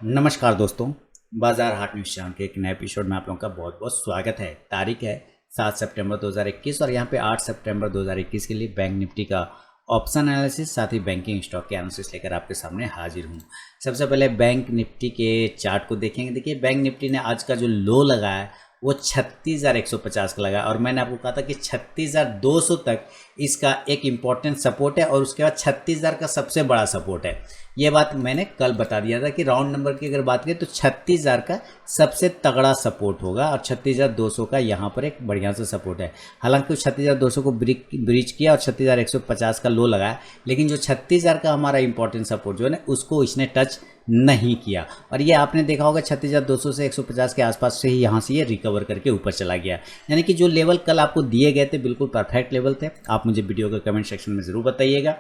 नमस्कार दोस्तों, बाजार हाट न्यूज़ चैनल के एक नए एपिसोड में आप लोगों का बहुत बहुत स्वागत है। तारीख है 7 सितंबर 2021 और यहाँ पे 8 सितंबर 2021 के लिए बैंक निफ्टी का ऑप्शन एनालिसिस साथ ही बैंकिंग स्टॉक के एनालिसिस लेकर आपके सामने हाजिर हूँ। सबसे पहले बैंक निफ्टी के चार्ट को देखेंगे। देखिए, बैंक निफ्टी ने आज का जो लो लगाया है वो 36,150 का लगा और मैंने आपको कहा था कि 36,200 तक इसका एक इम्पॉर्टेंट सपोर्ट है और उसके बाद 36,000 का सबसे बड़ा सपोर्ट है। ये बात मैंने कल बता दिया था कि राउंड नंबर की अगर बात करें तो 36,000 का सबसे तगड़ा सपोर्ट होगा और 36,200 का यहाँ पर एक बढ़िया सा सपोर्ट है। हालांकि 36,200 को ब्रीच किया और 36,150 का लो लगाया, लेकिन जो 36,000 का हमारा इंपॉर्टेंट सपोर्ट जो है ना उसको इसने टच नहीं किया और ये आपने देखा होगा 36,200 से 150 के आसपास से ही यहाँ से ये रिकवर करके ऊपर चला गया। यानी कि जो लेवल कल आपको दिए गए थे बिल्कुल परफेक्ट लेवल थे। आप मुझे वीडियो के कमेंट सेक्शन में ज़रूर बताइएगा।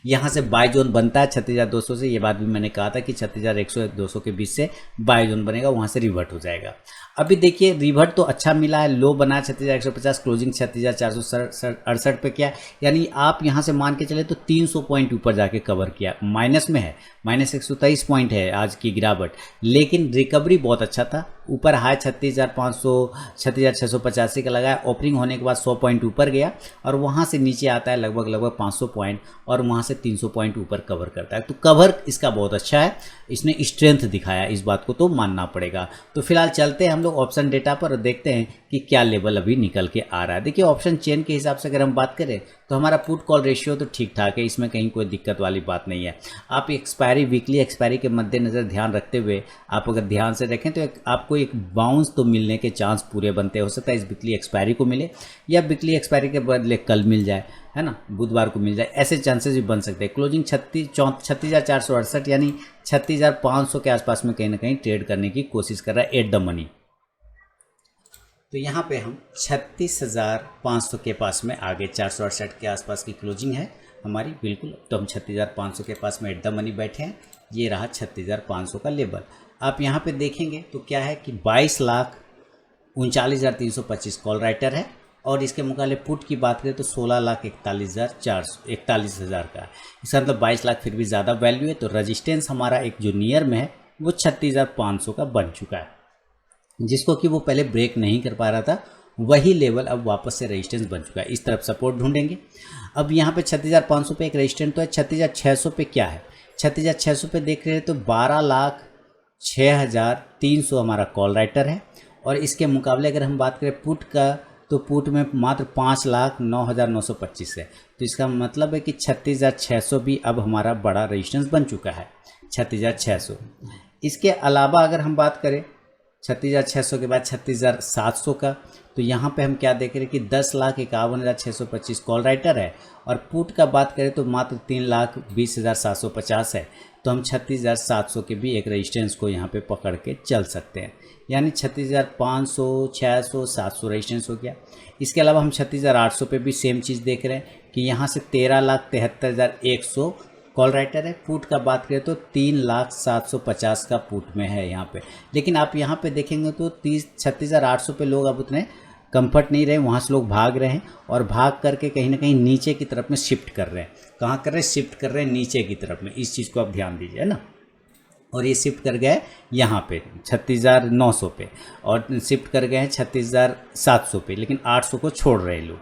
यहाँ से बाय जोन बनता है 36,200 से, ये बात भी मैंने कहा था कि 36,100 200 के बीच से बाय जोन बनेगा, वहाँ से रिवर्ट हो जाएगा। अभी देखिए रिवर्ट तो अच्छा मिला है, लो बना 36,150, क्लोजिंग 36,468 पे किया। यानी आप यहाँ से मान के चले तो 300 पॉइंट ऊपर जाके कवर किया। माइनस में है, -123 पॉइंट है आज की गिरावट, लेकिन रिकवरी बहुत अच्छा था। ऊपर हाई 36,500 36,685 का लगाया, ओपनिंग होने के बाद 100 पॉइंट ऊपर गया और वहाँ से नीचे आता है लगभग 500 पॉइंट और वहाँ से 300 पॉइंट ऊपर कवर करता है। तो कवर इसका बहुत अच्छा है, इसने स्ट्रेंथ दिखाया, इस बात को तो मानना पड़ेगा। तो फिलहाल चलते हैं हम लोग ऑप्शन डेटा पर और देखते हैं कि क्या लेवल अभी निकल के आ रहा है। देखिए, ऑप्शन चेन के हिसाब से अगर हम बात करें तो हमारा पुट कॉल रेशियो तो ठीक ठाक है, इसमें कहीं कोई दिक्कत वाली बात नहीं है। आप एक्सपायरी वीकली एक्सपायरी के मद्देनज़र ध्यान रखते हुए आप अगर ध्यान से रखें तो आपको एक बाउंस तो मिलने के चांस पूरे बनते। हो सकता है इस वीकली एक्सपायरी को मिले या वीकली एक्सपायरी के बदले कल मिल जाए, है ना, बुधवार को मिल जाए, ऐसे चांसेस भी बन सकते हैं। क्लोजिंग 36,468 यानी 36,500 के आसपास में कहीं ना कहीं ट्रेड करने की कोशिश कर रहा है एट द मनी। तो यहाँ पे हम 36,500 के पास में आगे 468 के आसपास की क्लोजिंग है हमारी, बिल्कुल। तो हम 36,500 के पास में एट द मनी बैठे हैं। ये रहा 36,500 का लेवल। आप यहाँ पे देखेंगे तो क्या है कि 22,39,325 कॉल राइटर है और इसके मुकाबले पुट की बात करें तो 16,41,441 का है। इसका मतलब 22 लाख फिर भी ज़्यादा वैल्यू है। तो रजिस्टेंस हमारा एक जो नियर में है वो 36,500 का बन चुका है, जिसको कि वो पहले ब्रेक नहीं कर पा रहा था, वही लेवल अब वापस से रेजिस्टेंस बन चुका है। इस तरफ सपोर्ट ढूंढेंगे। अब यहाँ पे 36,500 पे एक रेजिस्टेंस तो है। 36,600 पे क्या है? 36,600 पे देख रहे हैं तो 12,06,300 हमारा कॉल राइटर है और इसके मुकाबले अगर हम बात करें पुट का तो पुट में मात्र 5,09,925 है। तो इसका मतलब है कि 36,600 भी अब हमारा बड़ा रेजिस्टेंस बन चुका है, 36,600। इसके अलावा अगर हम बात करें 36,600 के बाद 36,700 का, तो यहाँ पे हम क्या देख रहे हैं कि 10,51,625 कॉल राइटर है और पुट का बात करें तो मात्र 3,20,750 है। तो हम 36,700 के भी एक रेजिस्टेंस को यहाँ पे पकड़ के चल सकते हैं, यानी 36,500, 600, 700 रेजिस्टेंस हो गया। इसके अलावा हम 36,800 पे भी सेम चीज़ देख रहे हैं कि यहाँ से 13,73,100 कॉल राइटर है। पुट का बात करें तो 3,07,50 का पुट में है यहाँ पे। लेकिन आप यहाँ पे देखेंगे तो 36,800 पे लोग अब उतने कंफर्ट नहीं रहे, वहाँ से लोग भाग रहे हैं और भाग करके कहीं ना कहीं नीचे की तरफ में शिफ्ट कर रहे हैं। कहाँ कर रहे हैं? शिफ्ट कर रहे हैं नीचे की तरफ में। इस चीज़ को आप ध्यान दीजिए, है ना। और ये शिफ्ट कर गए यहाँ पे 36,900 पे और शिफ्ट कर गए हैं 36,700 पे, लेकिन 800 को छोड़ रहे हैं लोग,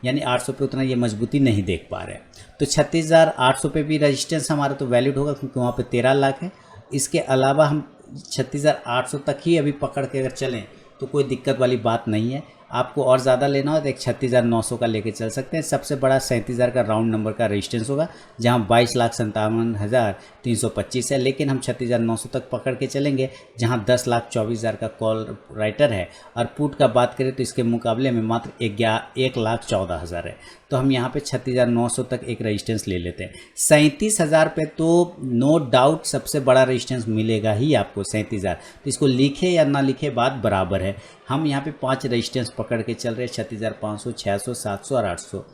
यानी 800 पे उतना ये मजबूती नहीं देख पा रहे हैं। तो 36,800 पे भी रजिस्टेंस हमारा तो वैलिड होगा क्योंकि वहाँ पे 13 लाख है। इसके अलावा हम 36,800 तक ही अभी पकड़ के अगर चलें तो कोई दिक्कत वाली बात नहीं है। आपको और ज़्यादा लेना हो तो एक 36,900 का लेके चल सकते हैं। सबसे बड़ा 37,000 का राउंड नंबर का रेजिस्टेंस होगा, जहां 22,57,325 है। लेकिन हम 36,900 तक पकड़ के चलेंगे, जहां 10,24,000 का कॉल राइटर है और पुट का बात करें तो इसके मुकाबले में मात्र 1,14,000 है। तो हम यहाँ पे 36,900 तक एक रेजिस्टेंस ले लेते हैं। 37,000 पे तो नो डाउट सबसे बड़ा रेजिस्टेंस मिलेगा ही आपको, 37,000। तो इसको लिखे या ना लिखे बात बराबर है। हम यहाँ पे 5 रेजिस्टेंस पकड़ के चल रहे हैं, 36,500, 600, 700 और 800,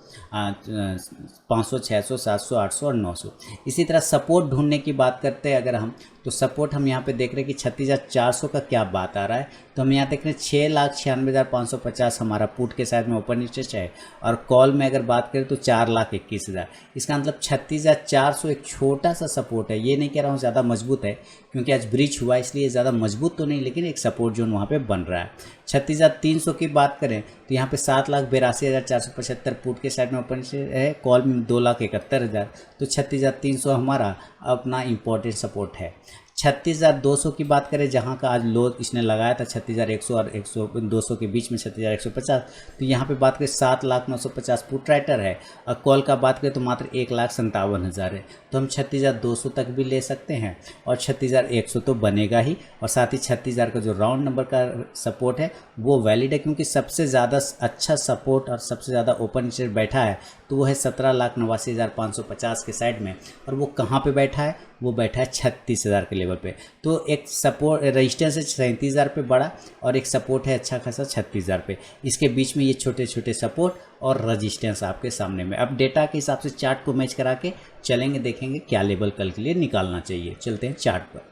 500, 600, 700, 800 और 900। इसी तरह सपोर्ट ढूंढने की बात करते हैं अगर हम, तो सपोर्ट हम यहाँ पे देख रहे हैं कि 36,400 का क्या बात आ रहा है। तो हम यहाँ देख रहे हैं 6,96,550 हमारा पुट के साइड में ओपन इंटरेस्ट है, और कॉल में अगर बात करें तो 4,21,000। इसका मतलब 36,400 एक छोटा सा सपोर्ट है। ये नहीं कह रहा हूँ ज़्यादा मजबूत है, क्योंकि आज ब्रीच हुआ इसलिए ज़्यादा मजबूत तो नहीं, लेकिन एक सपोर्ट जोन वहाँ पे बन रहा है। 36,300 की बात करें तो यहाँ पे 7,82,475 पुट के साइड में ओपन है, कॉल में 2,71,000। तो 36,300 हमारा अपना इम्पोर्टेंट सपोर्ट है। 36,200 की बात करें, जहां का आज लो इसने लगाया था 36,100 और 200 के बीच में 36,150। तो यहाँ पे बात करें 7,09,50 पुट राइटर है, और कॉल का बात करें तो मात्र 1,57,000 है। तो हम 36,200 तक भी ले सकते हैं, और 36,100 तो बनेगा ही, और साथ ही 36,000 का जो राउंड नंबर का सपोर्ट है वो वैलिड है, क्योंकि सबसे ज़्यादा अच्छा सपोर्ट और सबसे ज़्यादा ओपन इंटरेस्ट बैठा है तो वो है 17,89,550 के साइड में। और वो कहाँ पे बैठा है? वो बैठा है 36,000 के लेवल पे। तो एक सपोर्ट रजिस्टेंस है 37,000 पे बड़ा, और एक सपोर्ट है अच्छा खासा 36,000 पे। इसके बीच में ये छोटे छोटे सपोर्ट और रजिस्टेंस आपके सामने में। अब डेटा के हिसाब से चार्ट को मैच करा के चलेंगे, देखेंगे क्या लेवल कल के लिए निकालना चाहिए। चलते हैं चार्ट पर।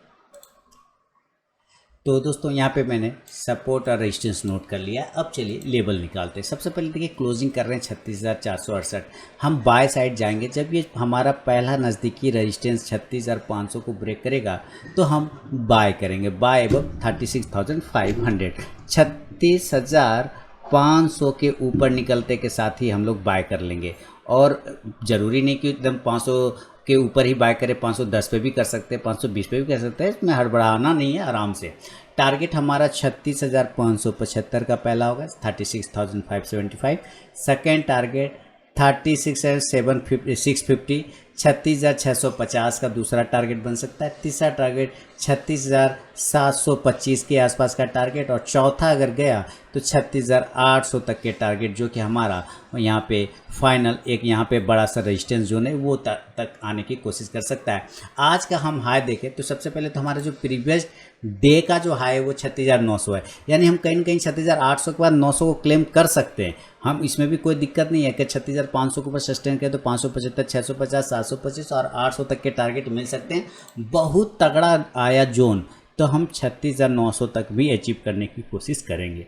तो दोस्तों यहाँ पे मैंने सपोर्ट और रेजिस्टेंस नोट कर लिया। अब चलिए लेवल निकालते हैं। सबसे पहले देखिए क्लोजिंग कर रहे हैं 36,468। हम बाय साइड जाएंगे, जब ये हमारा पहला नज़दीकी रेजिस्टेंस 36,500 को ब्रेक करेगा तो हम बाय करेंगे, बाय अब 36,500। 36,500 के ऊपर निकलते के साथ ही हम लोग बाय कर लेंगे, और ज़रूरी नहीं कि एकदम 500 के ऊपर ही बाय करें, 510 पे भी कर सकते हैं, 520 पे भी कर सकते हैं। इसमें हड़बड़ाना नहीं है, आराम से। टारगेट हमारा 36,575 का पहला होगा, 36,575। सेकेंड टारगेट 36,650, 36,650 का दूसरा टारगेट बन सकता है। तीसरा टारगेट 36,725 के आसपास का टारगेट, और चौथा अगर गया तो 36,800 तक के टारगेट, जो कि हमारा यहाँ पे फाइनल एक यहाँ पे बड़ा सा रेजिस्टेंस जोन है वो तक आने की कोशिश कर सकता है। आज का हम हाई देखें तो सबसे पहले तो हमारा जो प्रीवियस डे का जो हाई है वो 36,900 है, यानी हम कहीं ना कहीं 36,800 के बाद 900 को क्लेम कर सकते हैं। हम इसमें भी कोई दिक्कत नहीं है कि 36,500 के ऊपर सस्टेन करें तो 575, 650, 725 और 800 तक के टारगेट मिल सकते हैं। बहुत तगड़ा आया जोन तो हम 36,900 तक भी अचीव करने की कोशिश करेंगे,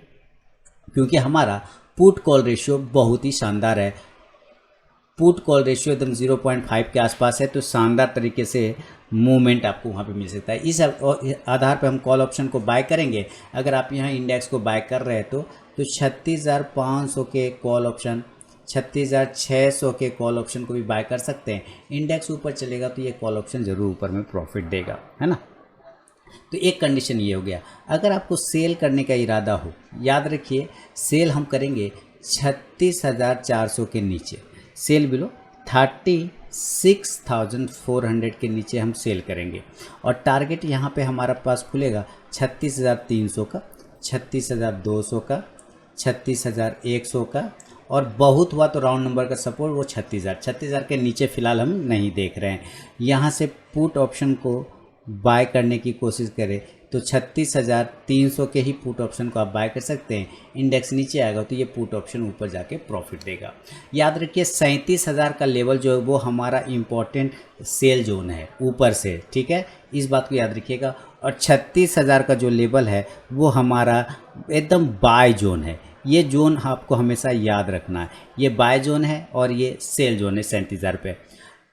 क्योंकि हमारा पुट कॉल रेशियो बहुत ही शानदार है। पुट कॉल रेशियो एकदम 0.5 के आसपास है, तो शानदार तरीके से मूवमेंट आपको वहाँ पे मिल सकता है। इस आधार पे हम कॉल ऑप्शन को बाय करेंगे। अगर आप यहाँ इंडेक्स को बाय कर रहे हैं तो 36,500 के कॉल ऑप्शन, 36,600 के कॉल ऑप्शन को भी बाय कर सकते हैं। इंडेक्स ऊपर चलेगा तो ये कॉल ऑप्शन ज़रूर ऊपर में प्रॉफिट देगा, है ना। तो एक कंडीशन ये हो गया। अगर आपको सेल करने का इरादा हो, याद रखिए सेल हम करेंगे 36,400 के नीचे, सेल बिलो 36,400 के नीचे हम सेल करेंगे। और टारगेट यहाँ पे हमारा पास खुलेगा 36,300 का, 36,200 का, 36,100 का, और बहुत हुआ तो राउंड नंबर का सपोर्ट वो 36,000 के नीचे फ़िलहाल हम नहीं देख रहे हैं। यहाँ से पुट ऑप्शन को बाय करने की कोशिश करें तो 36,300 के ही पुट ऑप्शन को आप बाय कर सकते हैं। इंडेक्स नीचे आएगा तो ये पुट ऑप्शन ऊपर जाके प्रॉफिट देगा। याद रखिए 37,000 का लेवल जो है वो हमारा इम्पोर्टेंट सेल जोन है ऊपर से, ठीक है, इस बात को याद रखिएगा। और 36,000 का जो लेवल है वो हमारा एकदम बाय जोन है। ये जोन आपको हमेशा याद रखना है, ये बाय जोन है और ये सेल जोन है 37,000 पे।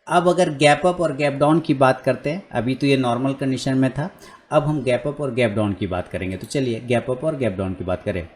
अब अगर गैप अप और गैप डाउन की बात करते हैं, अभी तो ये नॉर्मल कंडीशन में था, अब हम गैप अप और गैप डाउन की बात करेंगे। तो चलिए गैप अप और गैप डाउन की बात करें।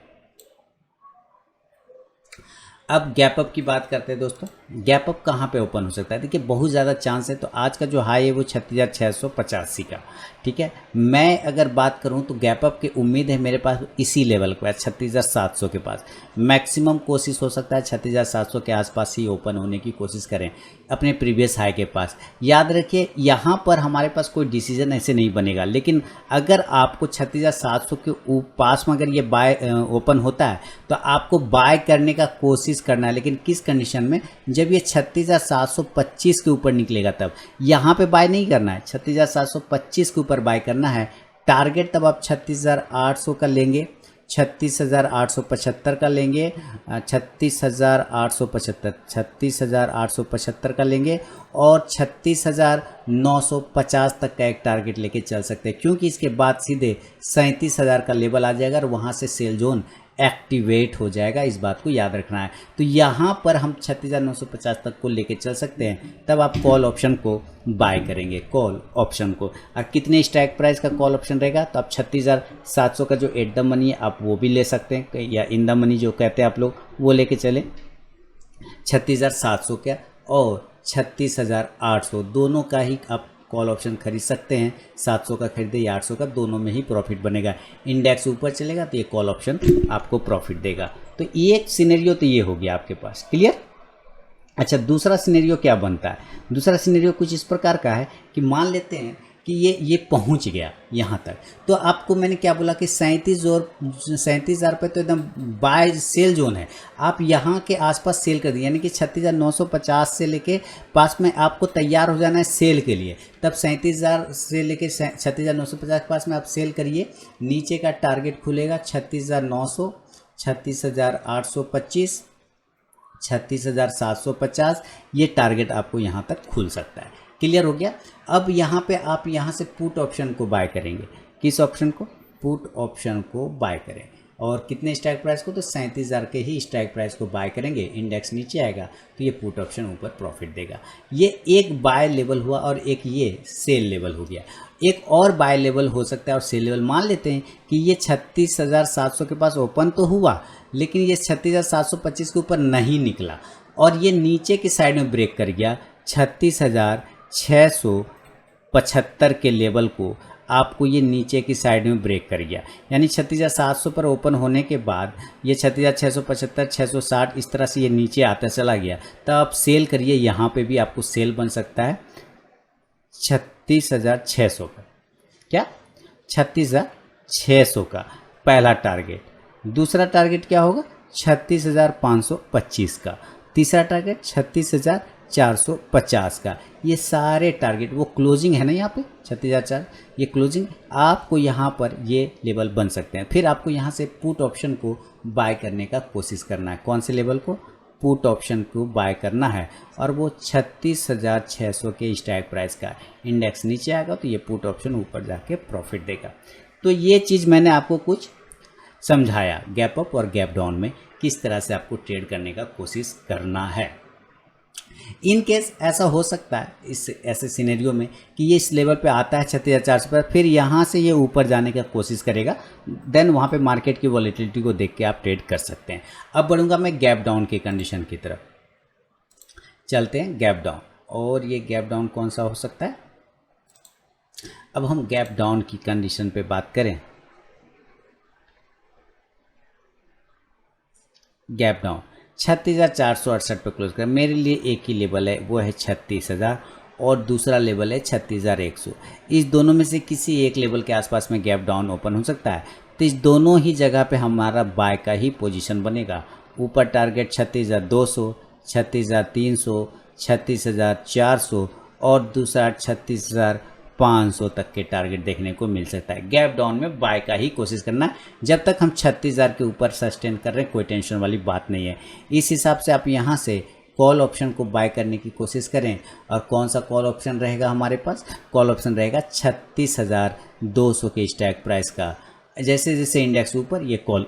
अब गैप अप की बात करते हैं दोस्तों। गैप अप कहाँ पे ओपन हो सकता है? देखिए बहुत ज़्यादा चांस है। तो आज का जो हाई है वो 36,685 का, ठीक है। मैं अगर बात करूँ तो गैप अप की उम्मीद है मेरे पास इसी लेवल के पास 36,700 के पास। मैक्सिमम कोशिश हो सकता है 36,700 के आसपास ही ओपन होने की कोशिश करें अपने प्रीवियस हाई के पास। याद रखिए यहाँ पर हमारे पास कोई डिसीजन ऐसे नहीं बनेगा, लेकिन अगर आपको 36,700 के पास में अगर ये बाय ओपन होता है तो आपको बाय करने का कोशिश करना है। लेकिन किस कंडीशन में? जब ये 36,725 के ऊपर निकलेगा तब। यहाँ पे बाय नहीं करना है, 36,725 के ऊपर बाय करना है। टारगेट तब आप 36,800 का लेंगे, 36,875 का लेंगे, 36,875 का लेंगे और 36,950 तक का एक टारगेट लेके चल सकते हैं, क्योंकि इसके बाद सीधे 37,000 का लेवल आ जाएगा और वहाँ से सेल जोन एक्टिवेट हो जाएगा। इस बात को याद रखना है। तो यहाँ पर हम 36,950 तक को लेके चल सकते हैं, तब आप कॉल ऑप्शन को बाय करेंगे, कॉल ऑप्शन को। और कितने स्ट्राइक प्राइस का कॉल ऑप्शन रहेगा, तो आप 36,700 का जो एट द मनी है आप वो भी ले सकते हैं, या इन द मनी जो कहते हैं आप लोग वो लेके चले। 36,700 का और 36,800 दोनों का ही आप कॉल ऑप्शन खरीद सकते हैं। 700 का खरीदे या 800 का, दोनों में ही प्रॉफिट बनेगा। इंडेक्स ऊपर चलेगा तो ये कॉल ऑप्शन आपको प्रॉफिट देगा। तो एक सिनेरियो तो ये हो गया आपके पास, क्लियर। अच्छा, दूसरा सिनेरियो क्या बनता है? दूसरा सिनेरियो कुछ इस प्रकार का है कि मान लेते हैं कि ये पहुंच गया यहाँ तक, तो आपको मैंने क्या बोला कि 37,000 रुपये तो एकदम बाय सेल जोन है। आप यहाँ के आसपास सेल कर दिए, यानी कि 36,950 से लेके पास में आपको तैयार हो जाना है सेल के लिए। तब 37,000 से लेके 36,950 के पास में आप सेल करिए। नीचे का टारगेट खुलेगा 36,900, 36,825, 36,750। ये टारगेट आपको यहाँ तक खुल सकता है। क्लियर हो गया। अब यहाँ पे आप यहाँ से पुट ऑप्शन को बाय करेंगे। किस ऑप्शन को? पुट ऑप्शन को बाय करें। और कितने स्ट्राइक प्राइस को? तो 37,000 के ही स्ट्राइक प्राइस को बाय करेंगे। इंडेक्स नीचे आएगा तो ये पुट ऑप्शन ऊपर प्रॉफिट देगा। ये एक बाय लेवल हुआ और एक ये सेल लेवल हो गया। एक और बाय लेवल हो सकता है और सेल लेवल। मान लेते हैं कि ये 36,700 के पास ओपन तो हुआ, लेकिन ये 36,725 के ऊपर नहीं निकला और ये नीचे की साइड में ब्रेक कर गया 36,675 के लेवल को। आपको ये नीचे की साइड में ब्रेक कर गया, यानी 36,700 पर ओपन होने के बाद ये 36,675, 660 इस तरह से ये नीचे आता चला गया। तब आप सेल करिए। यहाँ पे भी आपको सेल बन सकता है 36,600 का। क्या? 36,600 का पहला टारगेट। दूसरा टारगेट क्या होगा? 36,525 का। तीसरा टारगेट 36,450 का। ये सारे टारगेट, वो क्लोजिंग है ना यहाँ पे 36,400, ये क्लोजिंग आपको यहाँ पर ये लेवल बन सकते हैं। फिर आपको यहाँ से पुट ऑप्शन को बाय करने का कोशिश करना है। कौन से लेवल को? पुट ऑप्शन को बाय करना है और वो 36,600 के स्ट्राइक प्राइस का। इंडेक्स नीचे आएगा तो ये पुट ऑप्शन ऊपर जाके प्रॉफिट देगा। तो ये चीज़ मैंने आपको कुछ समझाया, गैप अप और गैप डाउन में किस तरह से आपको ट्रेड करने का कोशिश करना है। इन केस ऐसा हो सकता है इस ऐसे सिनेरियो में कि ये इस लेवल पे आता है 36,400 पर, फिर यहाँ से ये ऊपर जाने का कोशिश करेगा, देन वहाँ पे मार्केट की वॉलेटिलिटी को देख के आप ट्रेड कर सकते हैं। अब बढ़ूंगा मैं गैप डाउन की कंडीशन की तरफ। चलते हैं गैप डाउन। और ये गैप डाउन कौन सा हो सकता है? अब हम गैप डाउन की कंडीशन पे बात करें। गैप डाउन 36,468 पे क्लोज कर। मेरे लिए एक ही लेवल है, वो है 36,000 और दूसरा लेवल है 36,100। इस दोनों में से किसी एक लेवल के आसपास में गैप डाउन ओपन हो सकता है। तो इस दोनों ही जगह पे हमारा बाय का ही पोजीशन बनेगा। ऊपर टारगेट 36,200, 36,300, 36,400 और दूसरा 36,500 तक के टारगेट देखने को मिल सकता है। गैप डाउन में बाय का ही कोशिश करना। जब तक हम 36,000 के ऊपर सस्टेन कर रहे हैं कोई टेंशन वाली बात नहीं है। इस हिसाब से आप यहाँ से कॉल ऑप्शन को बाय करने की कोशिश करें। और कौन सा कॉल ऑप्शन रहेगा हमारे पास? कॉल ऑप्शन रहेगा 36,200 के स्ट्राइक प्राइस का। जैसे जैसे इंडेक्स ऊपर, ये कॉल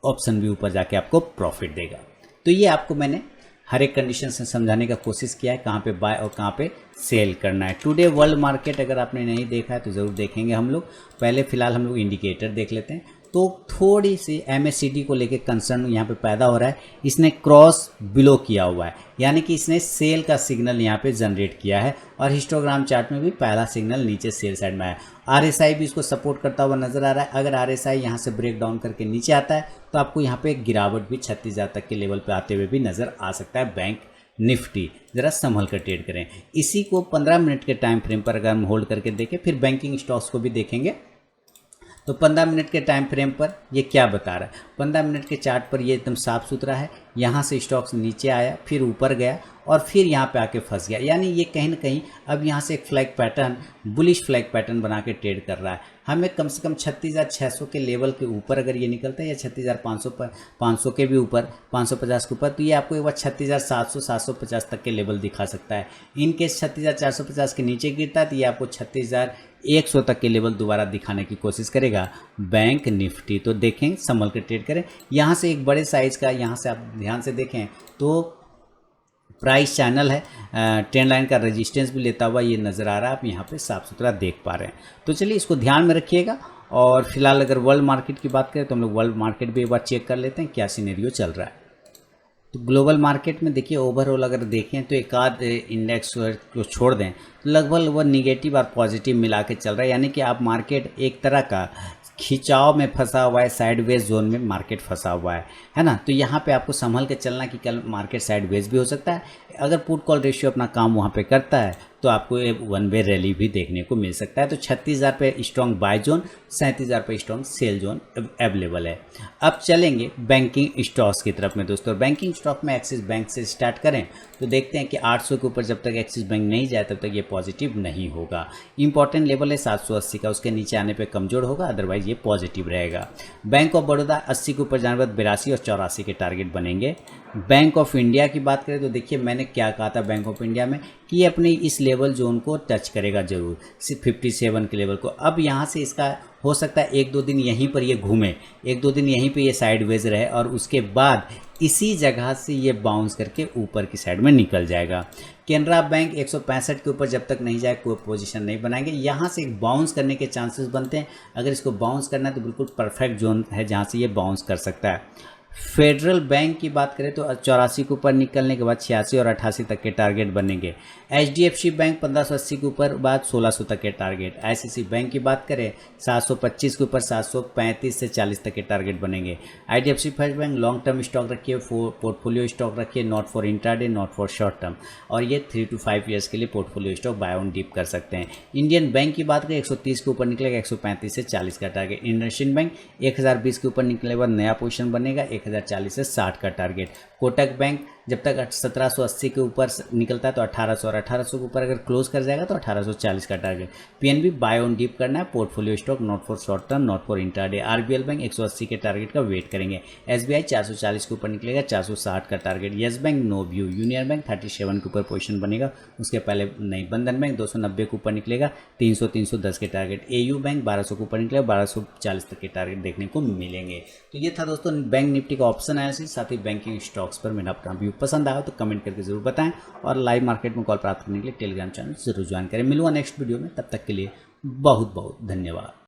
ऑप्शन भी ऊपर जाके आपको प्रॉफिट देगा। तो ये आपको मैंने हर एक कंडीशन से समझाने का कोशिश किया है, कहाँ पे बाय और कहाँ पे सेल करना है। टुडे वर्ल्ड मार्केट अगर आपने नहीं देखा है तो ज़रूर देखेंगे हम लोग। पहले फ़िलहाल हम लोग इंडिकेटर देख लेते हैं। तो थोड़ी सी MACD को लेके कंसर्न यहाँ पे पैदा हो रहा है। इसने क्रॉस बिलो किया हुआ है, यानी कि इसने सेल का सिग्नल यहाँ पे जनरेट किया है। और हिस्टोग्राम चार्ट में भी पहला सिग्नल नीचे सेल साइड में है। RSI भी इसको सपोर्ट करता हुआ नजर आ रहा है। अगर RSI यहाँ से ब्रेक डाउन करके नीचे आता है तो आपको यहाँ पे एक गिरावट भी 36,000 तक के लेवल पे आते हुए भी नजर आ सकता है। बैंक निफ्टी जरा संभल कर ट्रेड करें। इसी को 15 मिनट के टाइम फ्रेम पर अगर हम होल्ड करके देखें, फिर बैंकिंग स्टॉक्स को भी देखेंगे तो 15 मिनट के टाइम फ्रेम पर ये क्या बता रहा है? 15 मिनट के चार्ट पर ये एकदम साफ सुथरा है। यहाँ से स्टॉक्स नीचे आया, फिर ऊपर गया और फिर यहाँ पे आके फंस गया। यानी ये कहीं ना कहीं अब यहाँ से एक flag pattern, bullish flag pattern बना के ट्रेड कर रहा है। हमें कम से कम 36,600 के लेवल के ऊपर अगर ये निकलता है, या 36,500 पर 500 के भी ऊपर, 550 के ऊपर, तो ये आपको एक बार 36,700 750 तक के लेवल दिखा सकता है। इनकेस 36,450 के नीचे गिरता है तो ये आपको 36,100 तक के लेवल दोबारा दिखाने की कोशिश करेगा बैंक निफ्टी। तो देखें, संभल के ट्रेड करें। यहाँ से एक बड़े साइज़ का, यहाँ से आप ध्यान से देखें तो प्राइस चैनल है, ट्रेंड लाइन का रेजिस्टेंस भी लेता हुआ ये नज़र आ रहा है, आप यहाँ पे साफ सुथरा देख पा रहे हैं। तो चलिए इसको ध्यान में रखिएगा। और फिलहाल अगर वर्ल्ड मार्केट की बात करें तो हम लोग वर्ल्ड मार्केट भी एक बार चेक कर लेते हैं क्या सिनेरियो चल रहा है। तो ग्लोबल मार्केट में देखिए ओवरऑल अगर देखें तो एक आध इंडेक्स को छोड़ दें तो लगभग निगेटिव और पॉजिटिव मिला के चल रहा है। यानी कि आप मार्केट एक तरह का खिंचाव में फंसा हुआ है, साइडवेज जोन में मार्केट फंसा हुआ है ना। तो यहाँ पे आपको संभल के चलना कि कल मार्केट साइडवेज भी हो सकता है। अगर पुट कॉल रेशियो अपना काम वहाँ पे करता है तो आपको एक वन वे रैली भी देखने को मिल सकता है। तो 36,000 पे स्ट्रॉन्ग बाय जोन, 37,000 पे स्ट्रॉन्ग सेल जोन अवेलेबल है। अब चलेंगे बैंकिंग स्टॉक्स की तरफ में दोस्तों। बैंकिंग स्टॉक में एक्सिस बैंक से स्टार्ट करें तो देखते हैं कि 800 के ऊपर जब तक एक्सिस बैंक नहीं जाए तब तक ये पॉजिटिव नहीं होगा। इंपॉर्टेंट लेवल है 780 का, उसके नीचे आने पर कमजोर होगा, अदरवाइज ये पॉजिटिव रहेगा। बैंक ऑफ बड़ौदा 80 के ऊपर जाने के बाद 82 और 84 के टारगेट बनेंगे। बैंक ऑफ इंडिया की बात करें तो देखिए मैंने क्या कहा था बैंक ऑफ इंडिया में कि ये अपने इस लेवल जोन को टच करेगा जरूर, 57 के लेवल को। अब यहाँ से इसका हो सकता है 1-2 दिन यहीं पर ये घूमे, 1-2 दिन यहीं पे ये साइडवेज रहे और उसके बाद इसी जगह से ये बाउंस करके ऊपर की साइड में निकल जाएगा। केनरा बैंक 165 के ऊपर जब तक नहीं जाए कोई पोजीशन नहीं बनाएंगे। यहाँ से एक बाउंस करने के चांसेस बनते हैं। अगर इसको बाउंस करना है तो बिल्कुल परफेक्ट जोन है जहाँ से ये बाउंस कर सकता है। फेडरल बैंक की बात करें तो 84 के ऊपर निकलने के बाद 86 और 88 तक के टारगेट बनेंगे। HDFC बैंक 1580 के ऊपर बाद 1600 तक के टारगेट। ICICI बैंक की बात करें 725 के ऊपर 735 से 40 तक के टारगेट बनेंगे। IDFC first bank long term stock रखिए, पोर्टफोलियो स्टॉक रखिए, not for intraday, not for short term, और ये 3 to 5 ईयर्स के लिए portfolio stock buy on dip कर सकते हैं। इंडियन बैंक की बात करें 130 के ऊपर निकलेगा, 135 से 40 का टारगेट। इंडसइंड बैंक 1020 के ऊपर निकलने के बाद नया पोजीशन बनेगा, 1040 से 60 का टारगेट। कोटक बैंक जब तक 1780 के ऊपर निकलता है तो 1800 और 1800 के ऊपर अगर क्लोज कर जाएगा तो 1840 का target. PNB buy on dip करना है, portfolio stock, not for short term, not for intraday. RBL bank 180 के टारगेट का वेट करेंगे। SBI 440 के ऊपर निकलेगा, 460 का target. Yes bank no view. Union bank 37 के ऊपर पोजीशन बनेगा, उसके पहले नहीं। बंधन बैंक 290 के ऊपर निकलेगा, 300-310 के टारगेट। AU बैंक 1200 के ऊपर निकलेगा, 1240 तक के टारगेट देखने को मिलेंगे। तो ये था दोस्तों बैंक निफ्टी का ऑप्शन एनालिसिस, साथ ही बैंकिंग स्टॉक्स पर मेरा अपना व्यू। पसंद आया तो कमेंट करके जरूर बताएं और लाइव मार्केट में कॉल प्राप्त करने के लिए टेलीग्राम चैनल जरूर ज्वाइन करें। मिलूंगा नेक्स्ट वीडियो में, तब तक के लिए बहुत बहुत धन्यवाद।